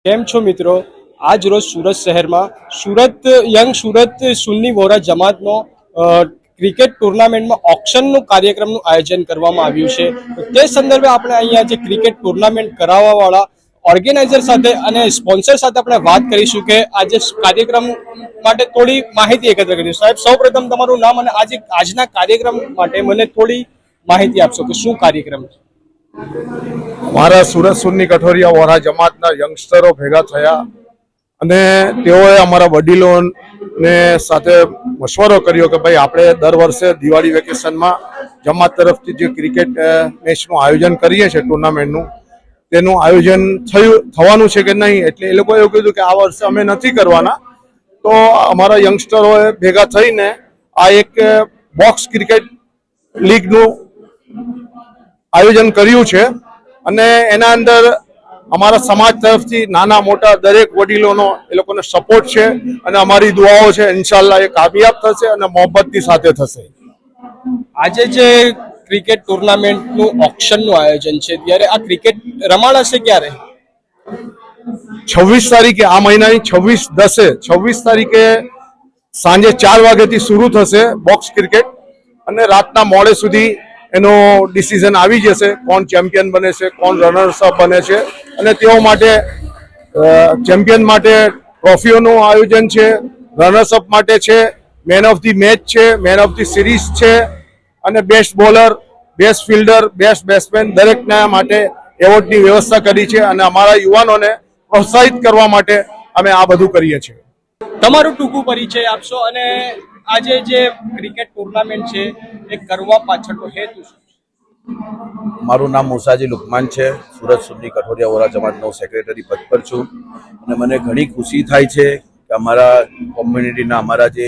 કેમ છો મિત્રો? આજ રોજ સુરત શહેરમાં સુરત સુન્ની વોરા જમાતનો ક્રિકેટ ટુર્નામેન્ટમાં ઓક્શનનું કાર્યક્રમનું આયોજન કરવામાં આવ્યું છે. તે સંદર્ભે આપણે અહીંયા જે ક્રિકેટ ટુર્નામેન્ટ કરાવવાવાળા ઓર્ગેનાઇઝર સાથે અને સ્પોન્સર સાથે આપણે વાત કરીશું કે આજે કાર્યક્રમ માટે થોડી માહિતી એકત્ર કરીશું. સાહેબ, સૌપ્રથમ તમારું નામ અને આજના કાર્યક્રમ માટે મને થોડી માહિતી આપશો કે શું કાર્યક્રમ છે? અમારા સુરત સુન્ની કઠોરિયા વોરા જમાતના યંગસ્ટરો ભેગા થયા અને તેઓએ અમારા વડીલોને સાથે મશવરો કર્યો કે ભાઈ આપણે દર વર્ષે દિવાળી વેકેશનમાં જમાત તરફથી જે ક્રિકેટ મેચનું આયોજન કરીએ છીએ ટુર્નામેન્ટનું, તેનું આયોજન થવાનું છે કે નહીં. એટલે એ લોકોએ એવું કીધું કે આ વર્ષે અમે નથી કરવાના. તો અમારા યંગસ્ટરોએ ભેગા થઈને આ એક બોક્સ ક્રિકેટ લીગનું આયોજન કર્યું છે અને એના અંદર અમારા સમાજ તરફથી નાના મોટા દરેક વડીલોનો એ લોકોને સપોર્ટ છે અને અમારી દુઆઓ છે. ઇન્શાલ્લાહ એ કામયાબ થશે અને મોહબ્બતની સાથે થશે. આજે જે ક્રિકેટ ટુર્નામેન્ટનું ઓક્શનનું આયોજન છે ત્યારે આ ક્રિકેટ રમાડાશે ક્યારે? 26 તારીખે, આ મહિનાની 26 તારીખે સાંજે 4 વાગ્યાથી શરૂ થશે બોક્સ ક્રિકેટ અને રાતના મોડે સુધી એનો ડિસિઝન આવી જશે કોણ ચેમ્પિયન બને છે, કોણ રનર્સ અપ બને છે. અને તેઓ માટે ચેમ્પિયન માટે ટ્રોફીઓનું આયોજન છે, રનર્સ અપ માટે છે, મેન ઓફ ધી મેચ છે, મેન ઓફ ધી સિરીઝ છે અને best bowler, best fielder, best batsman દરેકના માટે એવોર્ડની વ્યવસ્થા કરી છે અને અમારા યુવાનોને પ્રોત્સાહિત કરવા માટે અમે આ બધું કરીએ છીએ. તમારું ટૂંકું પરિચય આપશો અને આજે જે ક્રિકેટ ટુર્નામેન્ટ છે એ કરવા પાછળનો હેતુ શું છે? મારું નામ મુસાજી લુકમાન છે. સુરત સુન્ની કઠોરિયા વોરા જમાતનો સેક્રેટરી પદ પર છું અને મને ઘણી ખુશી થાય છે કે અમારા કોમ્યુનિટીના, અમારા જે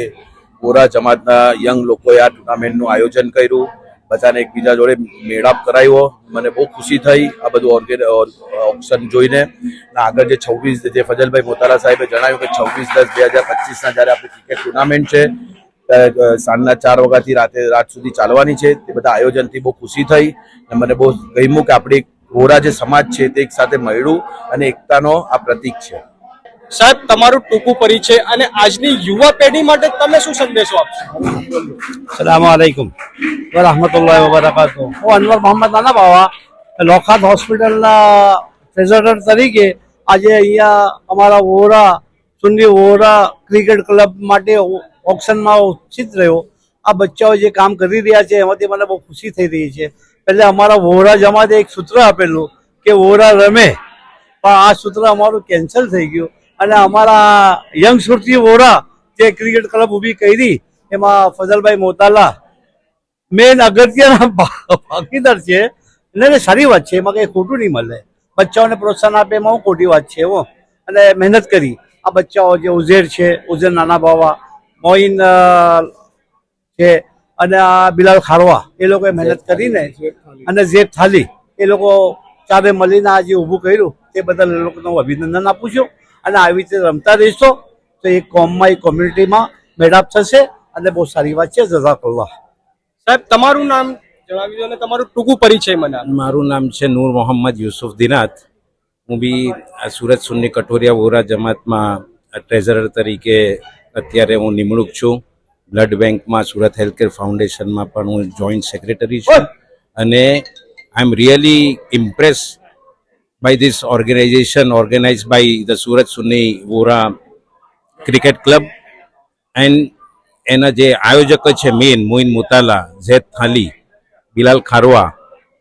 વોરા જમાતના યંગ લોકોએ આ ટુર્નામેન્ટનું આયોજન કર્યું, બધાને એકબીજા જોડે મેળાપ કરાવ્યો. મને બહુ ખુશી થઈ આ બધું ઓપ્શન જોઈને. આગળ જે 26 જે ફજલભાઈ મોતાલા સાહેબે જણાવ્યું કે 26/10/2025ના જ્યારે આપણી ક્રિકેટ ટુર્નામેન્ટ છે સાંજના 4 વાગ્યાથી રાત સુધી ચાલવાની છે, તે બધા આયોજનથી બહુ ખુશી થઈ અને મને બહુ ગમ્યું કે આપણી વોરા જે સમાજ છે તે એક સાથે મળ્યું અને એકતાનો આ પ્રતીક છે. સાહેબ, તમારું ટૂંકું પરિચય અને આજની યુવા પેઢી માટે તમે શું સંદેશો આપશો? સલામુઅલૈકુમ વરહમતુલ્લાહિ વબરકાતુહુ. હું અનવર મોહમ્મદ નાના બાવા, લોખાત હોસ્પિટલના ટ્રેઝરર તરીકે આજે અહીંયા અમારા વોરા સુન્ની વોરા ક્રિકેટ ક્લબ માટે ઓક્શનમાં ઉપસ્થિત રહ્યો. આ બચ્ચાઓ જે કામ કરી રહ્યા છે એમાંથી મને બહુ ખુશી થઈ રહી છે. પહેલાં અમારા વોરા જમાતે એક સૂત્ર આપેલું કે વોરા રમે, પણ આ સૂત્ર અમારું કેન્સલ થઈ ગયું અને અમારા યંગ સુરતી વોરા જે ક્રિકેટ ક્લબ ઊભી કરી એમાં ફજલભાઈ મોતાલા મેન અગત્યના ભાગીદાર છે. એટલે સારી વાત છે, એમાં કંઈ ખોટું નહીં મળે. બચ્ચાઓને પ્રોત્સાહન આપે એમાં હું ખોટી વાત છે એવો. અને મહેનત કરી આ બચ્ચાઓ જે ઉઝેર છે, ઉઝેર નાના બાવા, મોઇન છે અને આ બિલાલ ખારવા, એ લોકોએ મહેનત કરીને અને ઝેબ થાલી એ લોકો ચારે મળીને આ જે ઊભું કર્યું તે બદલ એ લોકોને હું અભિનંદન આપું છું. અને આવી રીતે રમતા રહીશો તો એક કોમમાં, એક કોમ્યુનિટીમાં મેળાપ થશે અને બહુ સારી વાત છે. જઝાકલ્લાહ. સાહેબ, તમારું નામ જણાવી દો અને તમારું ટૂંકું પરિચય મને. મારું નામ છે નૂર મોહમ્મદ યુસુફ દિનાત. હું બી સુરત સુન્ની કઠોરિયા વોરા જમાતમાં ટ્રેઝરર તરીકે અત્યારે હું નિમણૂક છું. બ્લડ બેંકમાં, સુરત હેલ્થકેર ફાઉન્ડેશનમાં પણ હું જોઈન્ટ સેક્રેટરી છું અને I am really impress by this organization organized by the Surat Sunni Wora Cricket Club and એના જે આયોજકો છે મેન મોઇન મુતાલા, ઝેદ થાલી, બિલાલ ખારવા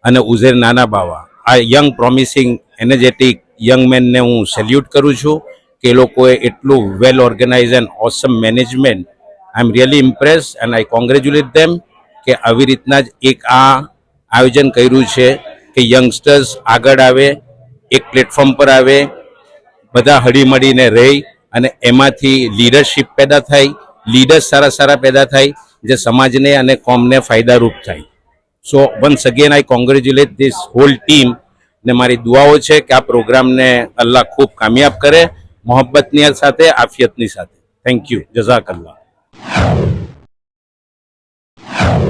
અને ઉઝેર નાના બાવા, આ યંગ પ્રોમિસિંગ એનર્જેટિક યંગ મેનને હું સેલ્યુટ કરું છું કે એ લોકોએ એટલું well organize and awesome management. I am really impress and I congratulate them કે આવી રીતના જ એક આ આયોજન કર્યું છે કે યંગસ્ટર્સ આગળ આવે, એક પ્લેટફોર્મ પર આવે, બધા હળીમળીને રહી અને એમાંથી લીડરશિપ પેદા થાય, લીડર્સ સારા પેદા થાય જે સમાજને અને કોમને ફાયદારૂપ થાય. સો once again I congratulate this hall team ને મારી દુઆઓ છે કે આ પ્રોગ્રામને અલ્લાહ ખૂબ કામયાબ કરે, મોહબ્બતની સાથે, આફિયતની સાથે. Thank you. જઝાકલ્લાહ.